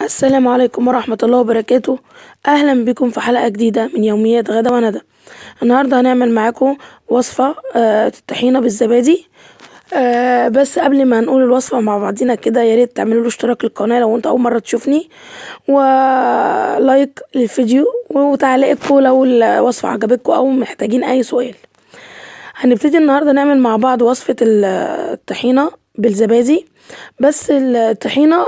السلام عليكم ورحمة الله وبركاته. أهلا بكم في حلقة جديدة من يوميات غدا وندى. النهاردة هنعمل معاكم وصفة الطحينة بالزبادي. بس قبل ما نقول الوصفة مع بعضينا كده، يا ريت تعملوا له اشتراك للقناة لو انت أول مرة تشوفني، ولايك للفيديو، وتعليقكم لو الوصفة عجبتكم أو محتاجين أي سؤال. هنبتدي النهاردة نعمل مع بعض وصفة الطحينة بالزبادي. بس الطحينة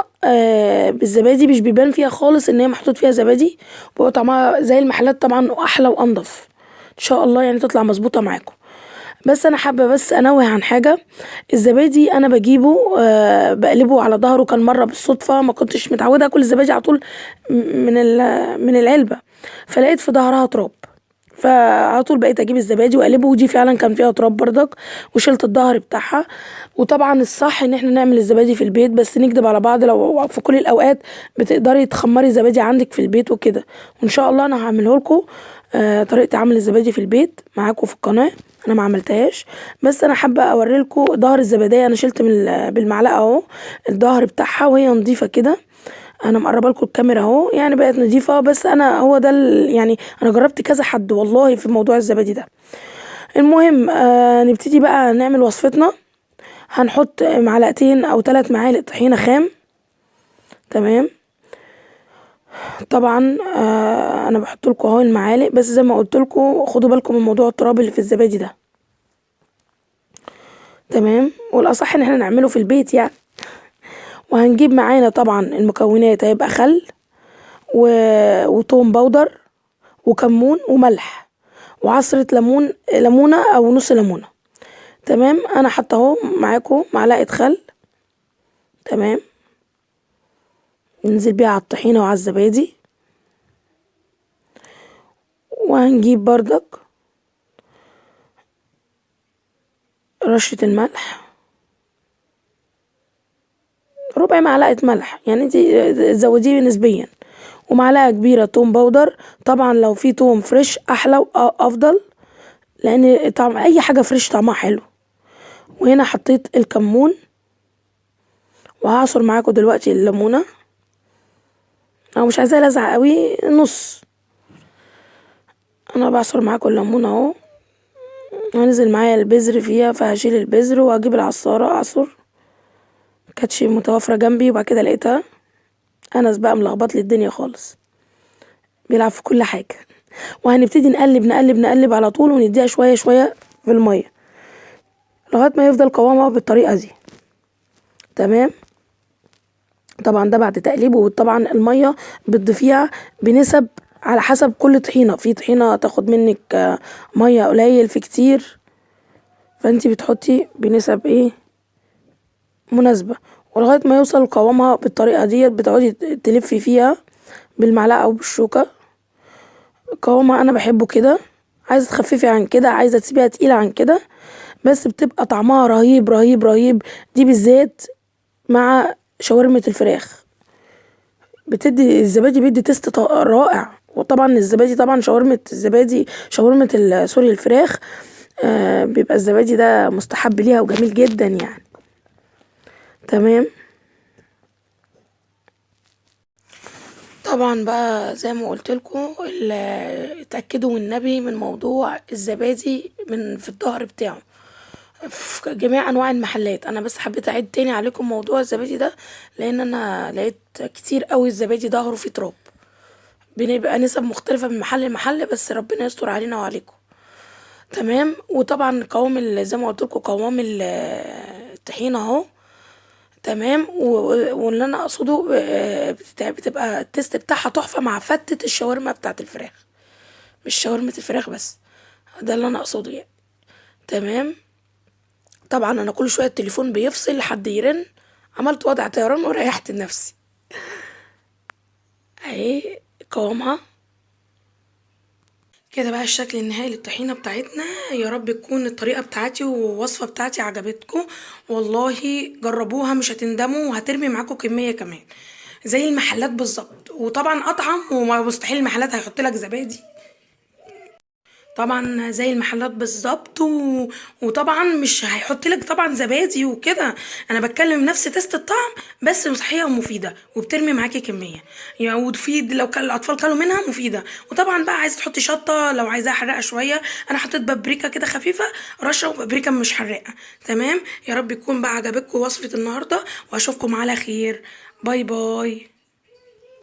بالزبادي مش بيبان فيها خالص ان هي محطوط فيها زبادي، بيبقى طعمها زي المحلات طبعا، واحلى وانضف ان شاء الله، يعني تطلع مظبوطة معاكم. بس انا حابة بس انوه عن حاجة. الزبادي انا بجيبه بقلبه على ظهره، كان مرة بالصدفة ما كنتش متعودة اكل الزبادي على طول من العلبة، فلقيت في ظهرها تراب، فعلى طول بقيت اجيب الزبادي واقلبه، ودي فعلا كان فيها تراب بردك، وشلت الظهر بتاعها. وطبعا الصح ان احنا نعمل الزبادي في البيت، بس نكدب على بعض لو في كل الاوقات بتقدري تخمري زبادي عندك في البيت وكده. وان شاء الله انا هعمله لكم طريقه عمل الزبادي في البيت معاكم في القناه. انا ما عملتهاش، بس انا حابه اوري لكم ظهر الزباديه. انا شلت بالمعلقه اهو الظهر بتاعها وهي نظيفه كده. انا مقربه لكم الكاميرا اهو، يعني بقت نضيفه. بس انا هو ده يعني انا جربت كذا حد والله في موضوع الزبادي ده. المهم نبتدي بقى نعمل وصفتنا. هنحط معلقتين او 3 معالق طحينه خام. تمام. طبعا انا بحط لكم اهو المعالق، بس زي ما قلت لكم خدوا بالكم من موضوع التراب اللي في الزبادي ده. تمام. والاصح ان احنا نعمله في البيت يعني. وهنجيب معانا طبعا المكونات، هيبقى خل وتوم بودر وكمون وملح وعصرة ليمونة او نص ليمونة. تمام. انا حاطه اهو معاكم معلقة خل. تمام. ننزل بيها على الطحينة وعلى الزبادي. وهنجيب بردك رشة الملح، ربع معلقة ملح، يعني انتي تزوديه نسبيا. ومعلقة كبيرة توم بودر، طبعا لو في توم فريش احلى وافضل، لان طعم اي حاجة فريش طعمها حلو. وهنا حطيت الكمون، وهعصر معاكم دلوقتي الليمونة. انا مش عايزاها لازعة قوي، نص. انا بعصر معاكم الليمونة اهو. هنزل معايا البذر فيها، فهشيل البذر واجيب العصارة اعصر. كانتش متوفرة جنبي، وبعد كده لقيتها. انس بقى ملخبط لي الدنيا خالص، بيلعب في كل حاجة. وهنبتدي نقلب نقلب نقلب على طول، ونديها شوية شوية في المية لغاية ما يفضل قوامها بالطريقة دي. تمام. طبعا ده بعد تقليبه، وطبعا المية بتضيفيها بنسب على حسب كل طحينة. في طحينة تاخد منك مية قليل، في كتير، فانتي بتحطي بنسب ايه مناسبة. ولغاية ما يوصل قوامها بالطريقة ديت، بتقعدي تلفي فيها بالمعلقة او بالشوكة. قوامها انا بحبه كده. عايزة تخففي عن كده، عايزة تسيبيها تقيلة عن كده، بس بتبقى طعمها رهيب رهيب رهيب. دي بالذات مع شاورمة الفراخ، بتدي الزبادي بيدي تيست رائع. وطبعا الزبادي طبعا شاورمة الزبادي، شاورمة سوري الفراخ، بيبقى الزبادي ده مستحب ليها وجميل جدا يعني. تمام. طبعا بقى زي ما قلت لكم، اتاكدوا والنبي من موضوع الزبادي في الظهر بتاعه في جميع انواع المحلات. انا بس حبيت اعيد تاني عليكم موضوع الزبادي ده، لان انا لقيت كتير قوي الزبادي ظهره فيه تراب. بنبقى نسب مختلفة من محل لمحل، بس ربنا يستر علينا وعليكم. تمام. وطبعا قوام زي ما قلت لكم قوام الطحينة اهو. تمام. واللي انا اقصده بتبقى التيست بتاعها تحفة مع فتة الشاورما بتاعت الفراخ، مش شاورمة الفراخ بس. ده اللي انا اقصده يعني. تمام. طبعا انا كل شويه التليفون بيفصل لحد يرن، عملت وضع طيران وريحت نفسي. اهي قوامها كده بقى الشكل النهائي للطحينه بتاعتنا. يا رب تكون الطريقه بتاعتي والوصفه بتاعتي عجبتكم. والله جربوها مش هتندموا، وهترمي معاكم كميه كمان زي المحلات بالظبط. وطبعا اطعم، ومستحيل المحلات هيحط لك زبادي. طبعا زي المحلات بالظبط وطبعا مش هيحط لك طبعا زبادي وكده. انا بتكلم نفس تيست الطعم، بس صحيه ومفيده وبترمي معاكي كميه يعني، وتفيد لو كان الاطفال كلوا منها مفيده. وطبعا بقى عايزه تحطي شطه لو عايزاها حراقه شويه، انا حطيت بابريكا كده خفيفه، رشه وبابريكا مش حراقه. تمام، يا رب يكون بقى عجبتكم وصفه النهارده، واشوفكم على خير. باي باي.